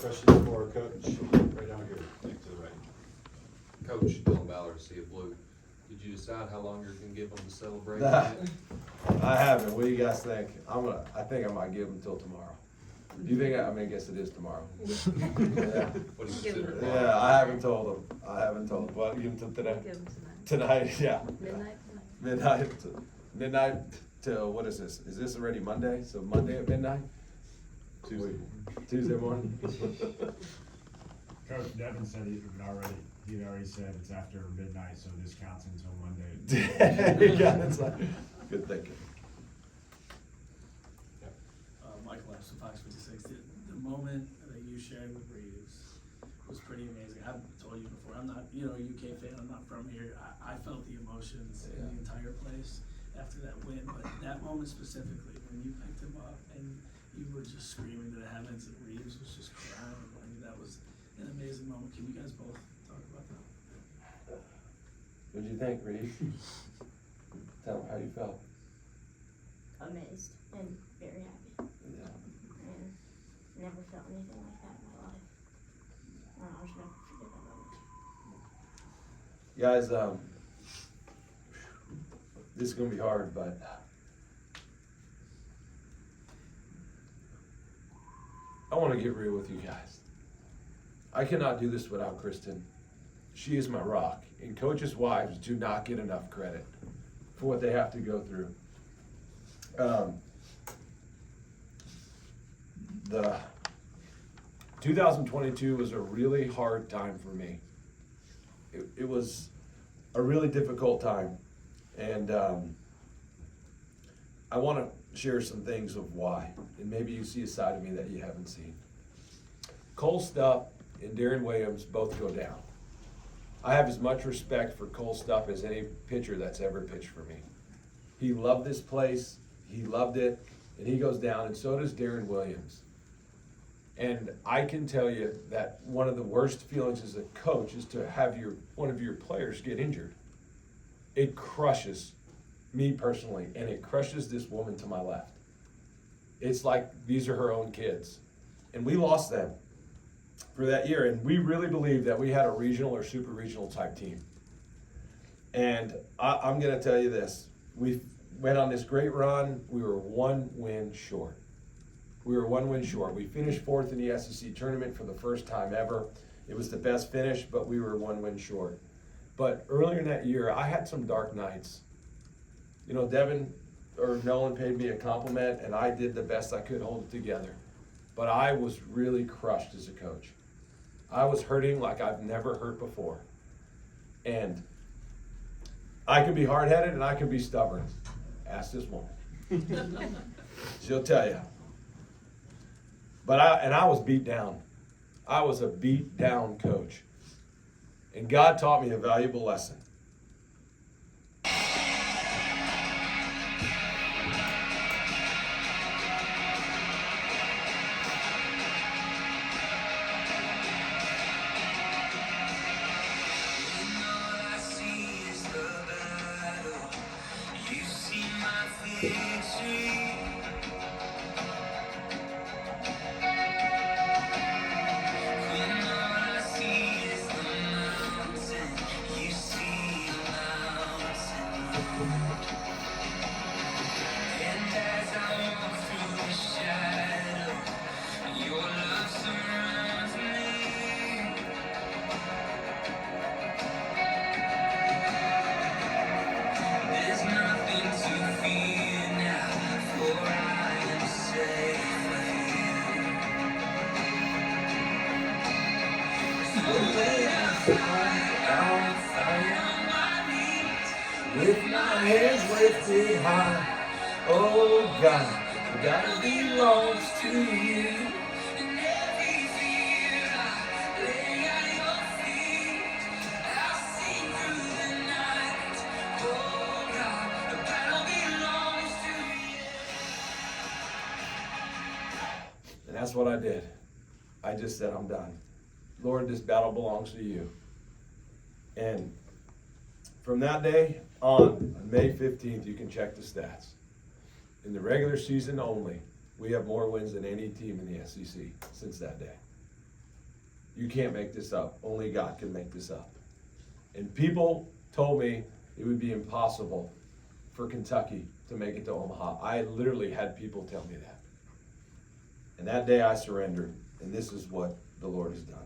Questions for Coach? Right down here, next to the right. Coach Dylan Ballard, Sea of Blue. Did you decide how long you're gonna give them to celebrate? I haven't. What do you guys think? I think I might give them till tomorrow. Do you think, I guess it is tomorrow. Yeah. What do you consider? Yeah, I haven't told them. What, give them till today? Give them tonight. Tonight, yeah. Midnight tonight. Midnight till, what is this? Is this already Monday? So Monday at midnight? Tuesday morning? Coach Devin said he'd already said it's after midnight, so this counts until Monday. Yeah, that's like, good thinking. Michael Epson, Fox 56. The moment that you shared with Reeves was pretty amazing. I've told you before, I'm not, a UK fan, I'm not from here. I felt the emotions in the entire place after that win, but that moment specifically, when you picked him up and you were just screaming to the heavens and Reeves was just crying, I mean, that was an amazing moment. Can you guys both talk about that? What'd you think, Reed? Tell them how you felt. Amazed and very happy. Yeah. And never felt anything like that in my life. I'll just never forget that moment. Guys, this is gonna be hard, but I wanna get real with you guys. I cannot do this without Kristen. She is my rock, and coaches' wives do not get enough credit for what they have to go through. The 2022 was a really hard time for me. It was a really difficult time, and I want to share some things of why, and maybe you see a side of me that you haven't seen. Cole Stupp and Darren Williams both go down. I have as much respect for Cole Stupp as any pitcher that's ever pitched for me. He loved this place, he loved it, and he goes down, and so does Darren Williams. And I can tell you that one of the worst feelings as a coach is to have one of your players get injured. It crushes me personally, and it crushes this woman to my left. It's like these are her own kids. And we lost them for that year, and we really believed that we had a regional or super regional type team. And I'm gonna tell you this, we went on this great run, we were one win short. We finished fourth in the SEC tournament for the first time ever. It was the best finish, but we were one win short. But earlier in that year, I had some dark nights. Devin or Nolan paid me a compliment, and I did the best I could hold it together. But I was really crushed as a coach. I was hurting like I've never hurt before. And I can be hard-headed and I can be stubborn. Ask this woman. She'll tell you. But I was beat down. I was a beat down coach. And God taught me a valuable lesson. With my hands lifted high, oh God, God belongs to you. And every fear I lay at your feet, I'll sing through the night, oh God, the battle belongs to you. And that's what I did. I just said, I'm done. Lord, this battle belongs to you. And from that day on May 15th, you can check the stats. In the regular season only, we have more wins than any team in the SEC since that day. You can't make this up. Only God can make this up. And people told me it would be impossible for Kentucky to make it to Omaha. I literally had people tell me that. And that day I surrendered, and this is what the Lord has done.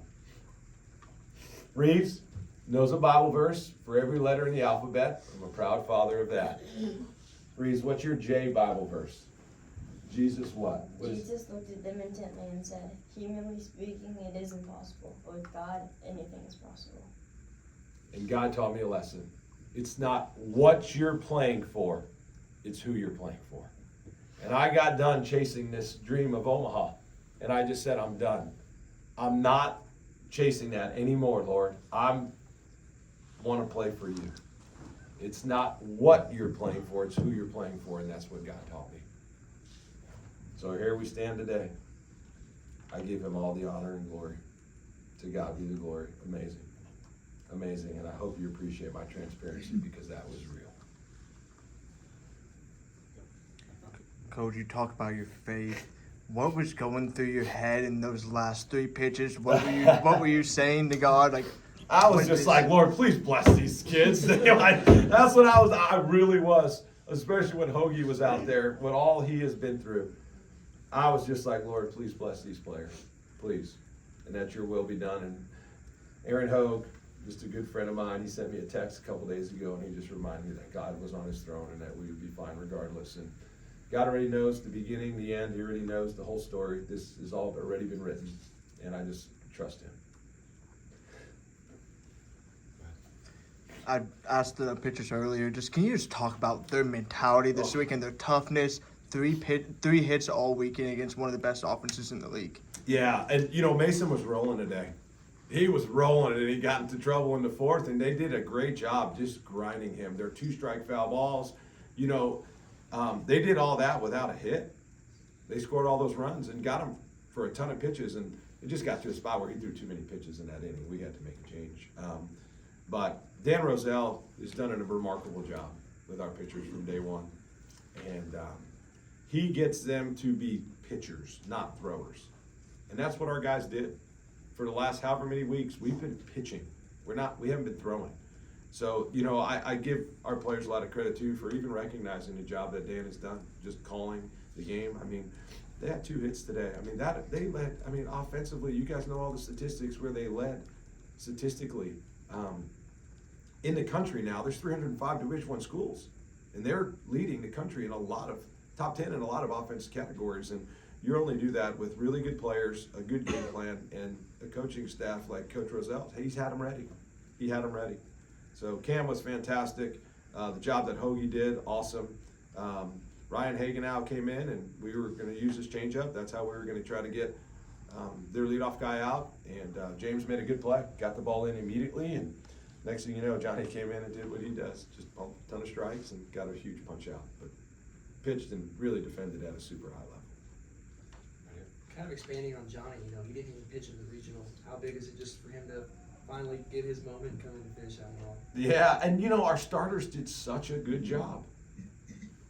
Reeves knows a Bible verse for every letter in the alphabet. I'm a proud father of that. Reeves, what's your J Bible verse? Jesus what? Jesus looked at them intently and said, humanly speaking, it is impossible, but with God, anything is possible. And God taught me a lesson. It's not what you're playing for, it's who you're playing for. And I got done chasing this dream of Omaha, and I just said, I'm done. I'm not chasing that anymore, Lord. I want to play for you. It's not what you're playing for, it's who you're playing for, and that's what God taught me. So here we stand today. I give him all the honor and glory. To God be the glory. Amazing. Amazing. And I hope you appreciate my transparency because that was real. Coach, you talk about your faith. What was going through your head in those last 3 pitches? What were you saying to God? Like, I was just like, Lord, please bless these kids. Like, that's what I really was. Especially when Hoagie was out there, what all he has been through. I was just like, Lord, please bless these players. Please. And that your will be done. And Aaron Hogue, just a good friend of mine, he sent me a text a couple days ago, and he just reminded me that God was on his throne and that we would be fine regardless. And God already knows the beginning, the end. He already knows the whole story. This has all already been written, and I just trust him. I asked the pitchers earlier, can you just talk about their mentality this weekend, their toughness, 3 hits all weekend against one of the best offenses in the league? Yeah, and Mason was rolling today. He was rolling, and he got into trouble in the 4th, and they did a great job just grinding him. Their 2-strike foul balls, they did all that without a hit. They scored all those runs and got him for a ton of pitches, and it just got to a spot where he threw too many pitches in that inning. We had to make a change. But Dan Roselle has done a remarkable job with our pitchers from day one. And he gets them to be pitchers, not throwers. And that's what our guys did. For the last however many weeks, we've been pitching. We haven't been throwing. So, I give our players a lot of credit too for even recognizing the job that Dan has done, just calling the game. I mean, they had 2 hits today. I mean, they led, offensively, you guys know all the statistics where they led statistically. In the country now, there's 305 Division I schools, and they're leading the country in a lot of top 10 in a lot of offensive categories. And you only do that with really good players, a good game plan, and a coaching staff like Coach Roselle. He's had them ready. He had them ready. So Cam was fantastic. The job that Hoagie did, awesome. Ryan Hagenow came in, and we were going to use his changeup. That's how we were going to try to get their leadoff guy out. And James made a good play, got the ball in immediately, and next thing you know, Johnny came in and did what he does, just pumped a ton of strikes and got a huge punch out. But pitched and really defended at a super high level. Kind of expanding on Johnny, he didn't even pitch in the regionals. How big is it just for him to finally get his moment and come in and finish out well? Yeah, and our starters did such a good job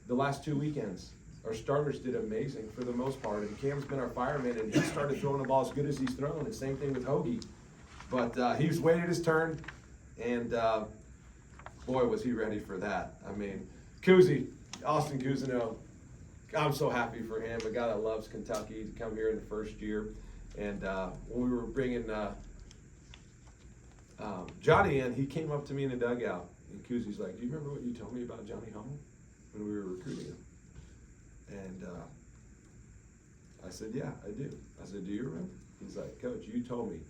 the last 2 weekends. Our starters did amazing for the most part, and Cam's been our fireman, and he started throwing the ball as good as he's thrown, and same thing with Hoagie. But he's waited his turn, and boy, was he ready for that. Austin Cousineau, I'm so happy for him, a guy that loves Kentucky, to come here in the first year. And when we were bringing Johnny in, he came up to me in the dugout, and Cousy's like, do you remember what you told me about Johnny Hummel when we were recruiting him? And I said, yeah, I do. I said, do you remember? He's like, Coach, you told me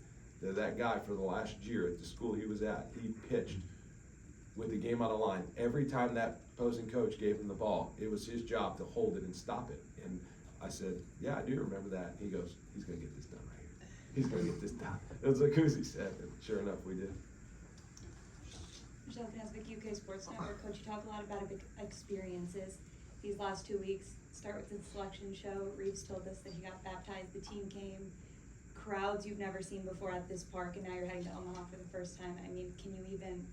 that guy for the last year at the school he was at, he pitched with the game on the line. Every time that opposing coach gave him the ball, it was his job to hold it and stop it. And I said, yeah, I do remember that. He goes, he's going to get this done right here. He's going to get this done. It was what Cousy said, and sure enough, we did. Michelle Pansvik, UK Sports Network. Coach, you talk a lot about experiences these last 2 weeks. Start with the selection show. Reeves told us that he got baptized. The team came. Crowds you've never seen before at this park, and now you're heading to Omaha for the first time. Can you even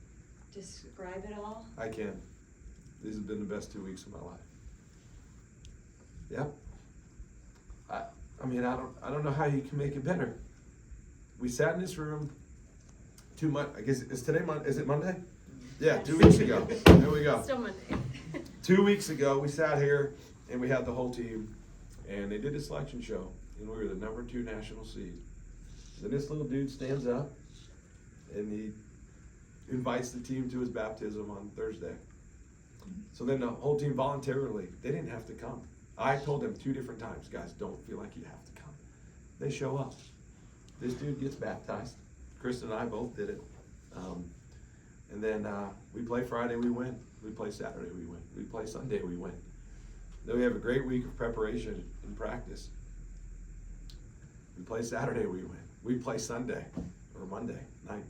describe it all? I can. These have been the best 2 weeks of my life. Yep. I don't know how you can make it better. we sat in this room 2 months, I guess, is today is it Monday? Yeah, 2 weeks ago. There we go. Still Monday. 2 weeks ago, we sat here and we had the whole team, and they did a selection show, and we were the number 2 national seed. Then this little dude stands up, and he invites the team to his baptism on Thursday. So then the whole team voluntarily, they didn't have to come. I told them 2 different times, guys, don't feel like you have to come. They show up. This dude gets baptized. Kristen and I both did it. And then we play Friday, we win. We play Saturday, we win. We play Sunday, we win. Then we have a great week of preparation and practice. We play Saturday, we win. We play Sunday or Monday night,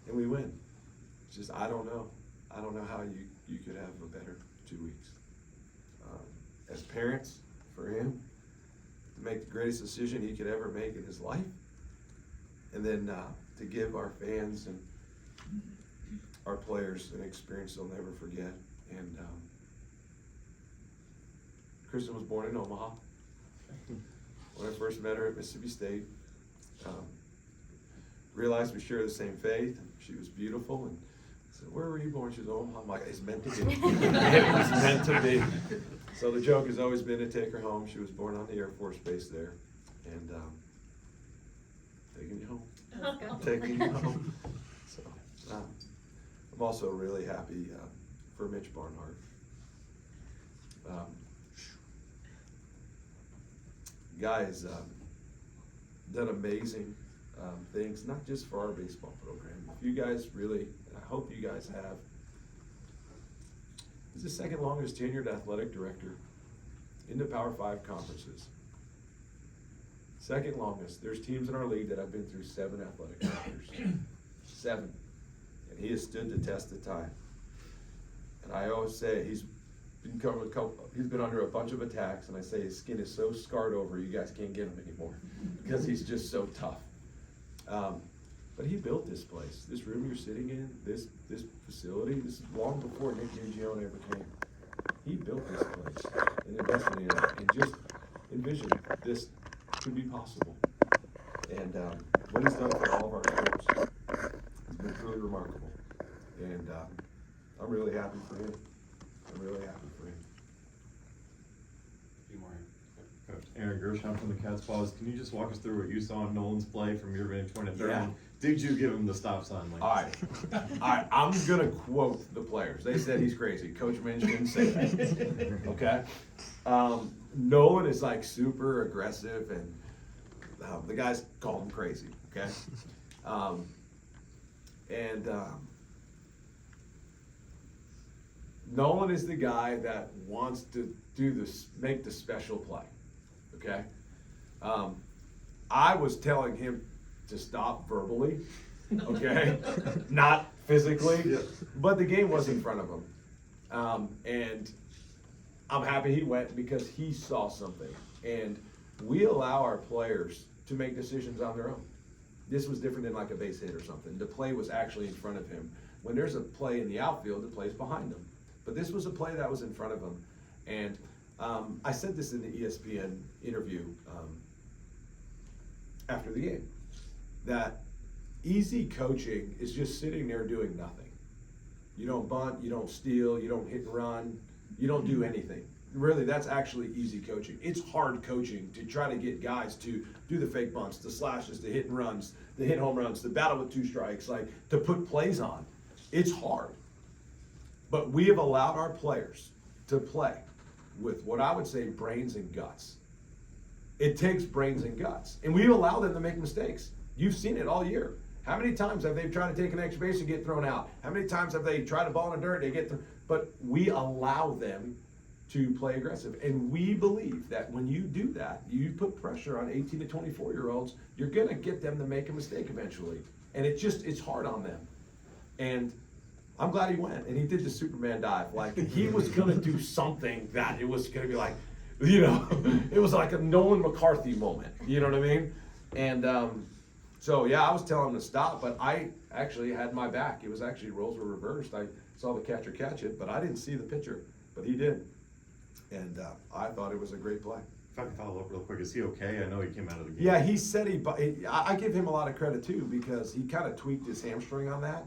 and we win. It's just, I don't know. I don't know how you could have a better 2 weeks. As parents, for him to make the greatest decision he could ever make in his life, and then to give our fans and our players an experience they'll never forget. And Kristen was born in Omaha. When I first met her at Mississippi State, realized we share the same faith, and she was beautiful, and I said, where were you born? She was Omaha. I'm like, it's meant to be. It was meant to be. So the joke has always been to take her home. She was born on the Air Force Base there, and taking you home. Taking you home. So I'm also really happy for Mitch Barnhart. Guy has done amazing things, not just for our baseball program. If you guys really, I hope you guys have, he's the second longest tenured athletic director in the Power 5 conferences. Second longest. There's teams in our league that have been through 7 athletic directors. 7. And he has stood the test of time. And I always say he's been under a bunch of attacks, and I say his skin is so scarred over, you guys can't get him anymore because he's just so tough. But he built this place, this room you're sitting in, this facility. This is long before Nick Mingione ever came. He built this place and invested in it, and just envisioned this could be possible. And what he's done for all of our sports has been truly remarkable. And I'm really happy for him. I'm really happy for him. A few more. Coach Aaron Gershon from the Catspaws, can you just walk us through what you saw in Nolan's play from your vantage point at third? Yeah. And did you give him the stop sign? Like, All right, I'm gonna quote the players. They said he's crazy. Coach Minch didn't say that. Okay? Nolan is like super aggressive, and the guys call him crazy. Okay? Nolan is the guy that wants to do this, make the special play. Okay? I was telling him to stop verbally, okay? Not physically, but the game was in front of him. And I'm happy he went because he saw something. And we allow our players to make decisions on their own. This was different than like a base hit or something. The play was actually in front of him. When there's a play in the outfield, the play's behind him. But this was a play that was in front of him. And I said this in the ESPN interview after the game, that easy coaching is just sitting there doing nothing. You don't bunt, you don't steal, you don't hit and run, you don't do anything. Really, that's actually easy coaching. It's hard coaching to try to get guys to do the fake bunts, the slashes, the hit and runs, the hit home runs, the battle with 2 strikes, like to put plays on. It's hard. But we have allowed our players to play with what I would say brains and guts. It takes brains and guts. And we allow them to make mistakes. You've seen it all year. How many times have they tried to take an extra base and get thrown out? How many times have they tried a ball in the dirt and they get thrown? But we allow them to play aggressive. And we believe that when you do that, you put pressure on 18 to 24-year-olds, you're going to get them to make a mistake eventually. And it's hard on them. And I'm glad he went, and he did the Superman dive. Like, he was going to do something that it was going to be like, you know, it was like a Nolan McCarthy moment. You know what I mean? And so, yeah, I was telling him to stop, but I actually had my back. It was actually, roles were reversed. I saw the catcher catch it, but I didn't see the pitcher, but he did. And I thought it was a great play. If I can follow up real quick, is he okay? I know he came out of the game. Yeah, he said I give him a lot of credit too, because he kind of tweaked his hamstring on that.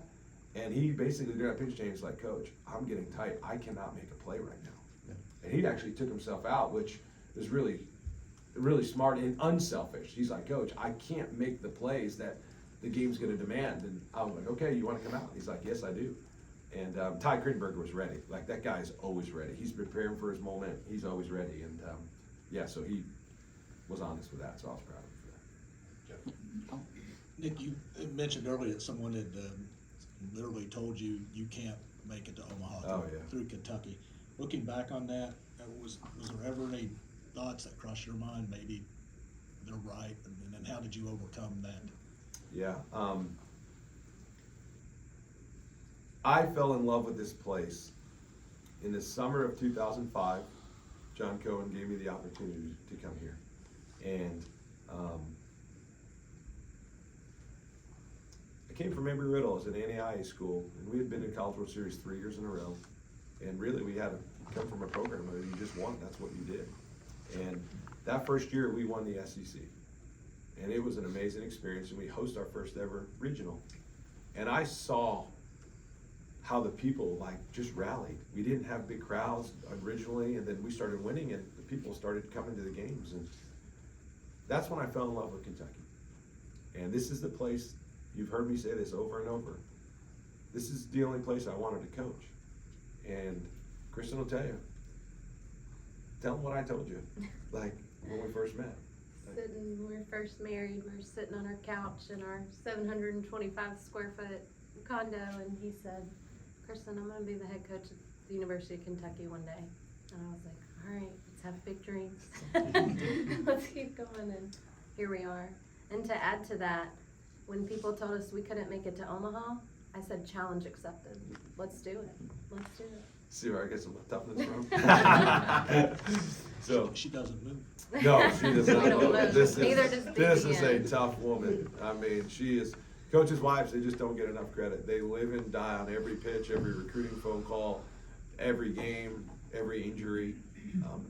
And he basically, during that pitch change, was like, Coach, I'm getting tight. I cannot make a play right now. Yeah. And he actually took himself out, which is really, really smart and unselfish. He's like, Coach, I can't make the plays that the game's gonna demand. And I was like, okay, you wanna come out? He's like, yes, I do. And Ty Krittenberger was ready. Like, that guy's always ready. He's preparing for his moment. He's always ready. And yeah, so he was honest with that, so I was proud of him for that. Nick, you mentioned earlier that someone had literally told you you can't make it to Omaha through Kentucky. Looking back on that, was there ever any thoughts that crossed your mind, maybe they're right, and then how did you overcome that? Yeah, I fell in love with this place. In the summer of 2005, John Cohen gave me the opportunity to come here. And I came from Embry-Riddle. I was at NAIA school, and we had been in College World Series 3 years in a row. And really, we had to come from a program where you just won, that's what you did. And that first year, we won the SEC. And it was an amazing experience, and we hosted our first ever regional. And I saw how the people just rallied. We didn't have big crowds originally, and then we started winning, and the people started coming to the games. And that's when I fell in love with Kentucky. And this is the place, you've heard me say this over and over, this is the only place I wanted to coach. And Kristen will tell you, tell them what I told you, like when we first met. Sitting, when we were first married, we were sitting on our couch in our 725 square foot condo, and he said, Kristen, I'm gonna be the head coach at the University of Kentucky one day. And I was like, all right, let's have big dreams. Let's keep going, and here we are. And to add to that, when people told us we couldn't make it to Omaha, I said, challenge accepted. Let's do it. Let's do it. See where I get some toughness from? So She doesn't move. no, she does not. We don't move. This Neither does this is a BPN. tough woman. I mean, she is. Coaches' wives, they just don't get enough credit. They live and die on every pitch, every recruiting phone call, every game, every injury.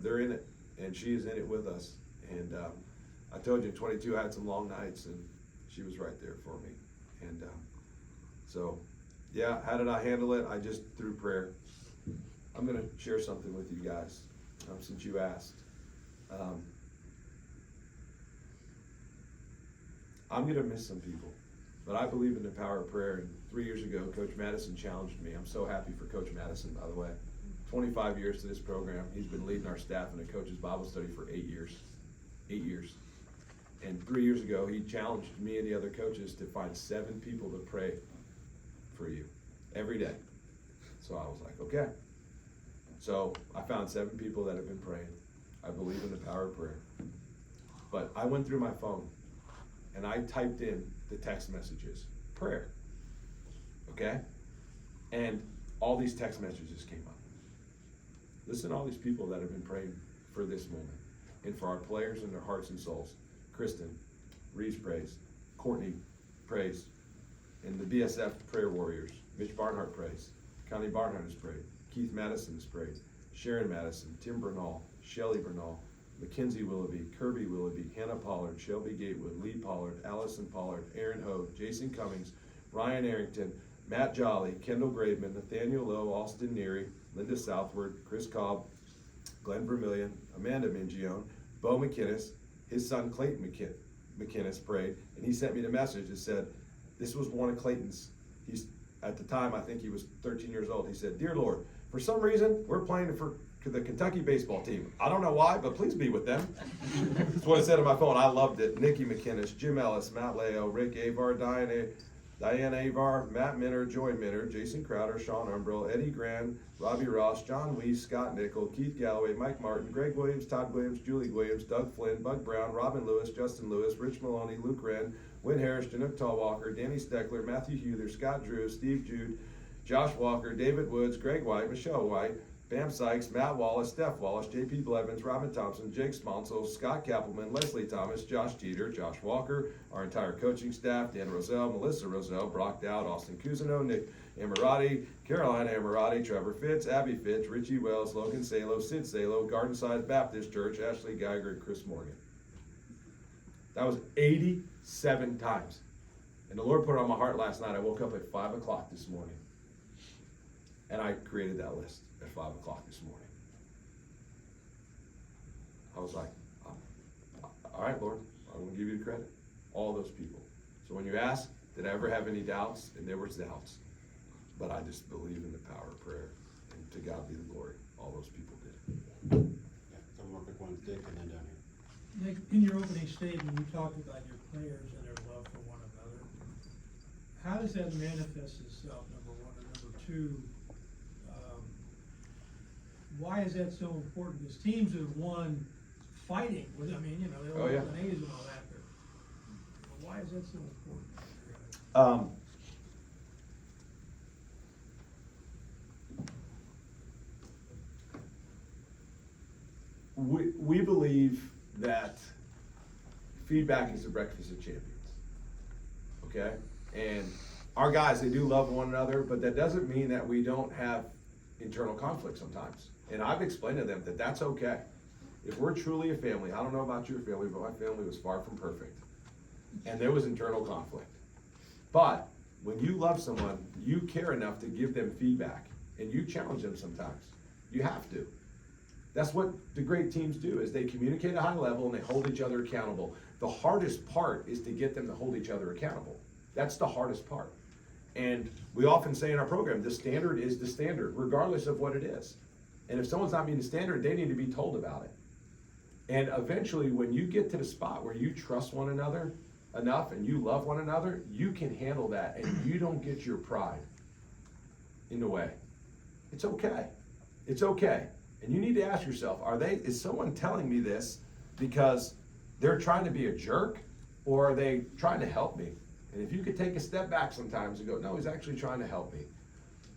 They're in it, and she is in it with us. And I told you, at 22, I had some long nights, and she was right there for me. And so, yeah, how did I handle it? I just through prayer. I'm gonna share something with you guys, since you asked. I'm gonna miss some people, but I believe in the power of prayer. And 3 years ago, Coach Madison challenged me. I'm so happy for Coach Madison, by the way. 25 years to this program. He's been leading our staff in a coach's Bible study for 8 years. 8 years. And 3 years ago, he challenged me and the other coaches to find 7 people to pray for you every day. So I was like, okay. So I found 7 people that have been praying. I believe in the power of prayer. But I went through my phone and I typed in the text messages, prayer, okay? And all these text messages came up. Listen to all these people that have been praying for this moment and for our players and their hearts and souls. Kristen, Reeves prays, Courtney prays, and the BSF prayer warriors. Mitch Barnhart prays, Connie Barnhart has prayed, Keith Madison has prayed, Sharon Madison, Tim Bernal, Shelley Bernal, Mackenzie Willoughby, Kirby Willoughby, Hannah Pollard, Shelby Gatewood, Lee Pollard, Allison Pollard, Aaron Hogue, Jason Cummings, Ryan Arrington, Matt Jolly, Kendall Graveman, Nathaniel Lowe, Austin Neary, Linda Southward, Chris Cobb, Glenn Vermillion, Amanda Mingione, Bo McInnes, his son Clayton McInnes prayed, and he sent me the message that said, this was one of Clayton's, at the time, I think he was 13 years old. He said, Dear Lord, for some reason, we're playing for the Kentucky baseball team. I don't know why, but please be with them. That's what it said on my phone. I loved it. Nikki McInnes, Jim Ellis, Matt Leo, Rick Avar, Diane Avar, Matt Minner, Joy Minner, Jason Crowder, Sean Umbrill, Eddie Grand, Robbie Ross, John Weiss, Scott Nickel, Keith Galloway, Mike Martin, Greg Williams, Todd Williams, Julie Williams, Doug Flynn, Bug Brown, Robin Lewis, Justin Lewis, Rich Maloney, Luke Wren, Wynn Harris, Chinook Tallwalker, Danny Steckler, Matthew Huther, Scott Drew, Steve Jude, Josh Walker, David Woods, Greg White, Michelle White, Pam Sykes, Matt Wallace, Steph Wallace, JP Blevins, Robin Thompson, Jake Sponsel, Scott Kappelman, Leslie Thomas, Josh Teeter, Josh Walker, our entire coaching staff, Dan Roselle, Melissa Roselle, Brock Dowd, Austin Cousineau, Nick Amorati, Carolina Amorati, Trevor Fitz, Abby Fitz, Richie Wells, Logan Salo, Sid Salo, Gardenside Baptist Church, Ashley Geiger, and Chris Morgan. That was 87 times. And the Lord put it on my heart last night. I woke up at 5 o'clock this morning. And I created that list at 5 o'clock this morning. I was like, all right, Lord, I'm going to give you the credit. All those people. So when you ask, did I ever have any doubts? And there was doubts. But I just believe in the power of prayer. And to God be the glory. All those people did. Yeah, couple more quick ones, Dick, and then down here. Nick, in your opening statement, you talked about your players and their love for one another. How does that manifest itself, number one? And number two, why is that so important? Because teams have won fighting with, I mean, you know, they're all Oh, yeah. with A's and all that. But why is that so important? We believe that feedback is the breakfast of champions. Okay? And our guys, they do love one another, but that doesn't mean that we don't have internal conflict sometimes. And I've explained to them that that's okay. If we're truly a family, I don't know about your family, but my family was far from perfect. And there was internal conflict. But when you love someone, you care enough to give them feedback. And you challenge them sometimes. You have to. That's what the great teams do, is they communicate at a high level and they hold each other accountable. The hardest part is to get them to hold each other accountable. That's the hardest part. And we often say in our program, the standard is the standard, regardless of what it is. And if someone's not meeting the standard, they need to be told about it. And eventually, when you get to the spot where you trust one another enough and you love one another, you can handle that and you don't get your pride in the way. It's okay. It's okay. And you need to ask yourself, is someone telling me this because they're trying to be a jerk, or are they trying to help me? And if you could take a step back sometimes and go, no, he's actually trying to help me.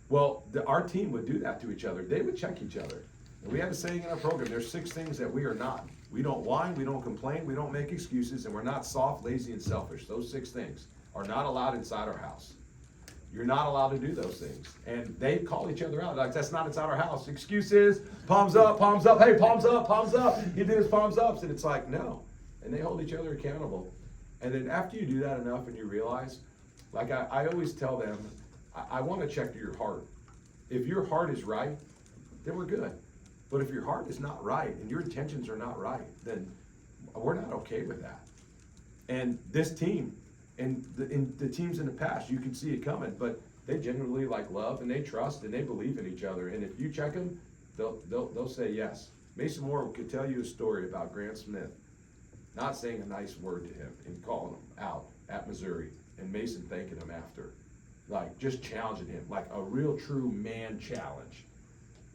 Well, our team would do that to each other. They would check each other. And we have a saying in our program, there's 6 things that we are not. We don't whine, we don't complain, we don't make excuses, and we're not soft, lazy, and selfish. Those 6 things are not allowed inside our house. You're not allowed to do those things. And they call each other out. Like, that's not inside our house. Excuses, palms up, hey, palms up. He did his palms ups. And it's like, no. And they hold each other accountable. And then after you do that enough and you realize, like I always tell them, I want to check your heart. If your heart is right, then we're good. But if your heart is not right and your intentions are not right, then we're not okay with that. And this team, and the teams in the past, you can see it coming, but they genuinely like love and they trust and they believe in each other. And if you check them, they'll say yes. Mason Moore could tell you a story about Grant Smith not saying a nice word to him and calling him out at Missouri, and Mason thanking him after, like just challenging him, like a real true man challenge.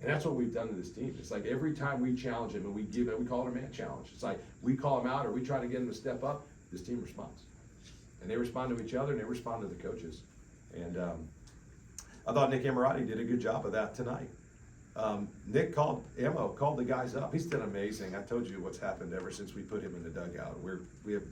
And that's what we've done to this team. It's like every time we challenge him and we give it, we call it a man challenge. It's like we call him out or we try to get him to step up, this team responds. And they respond to each other and they respond to the coaches. And I thought Nick Amorati did a good job of that tonight. Nick called the guys up. He's done amazing. I told you what's happened ever since we put him in the dugout. We have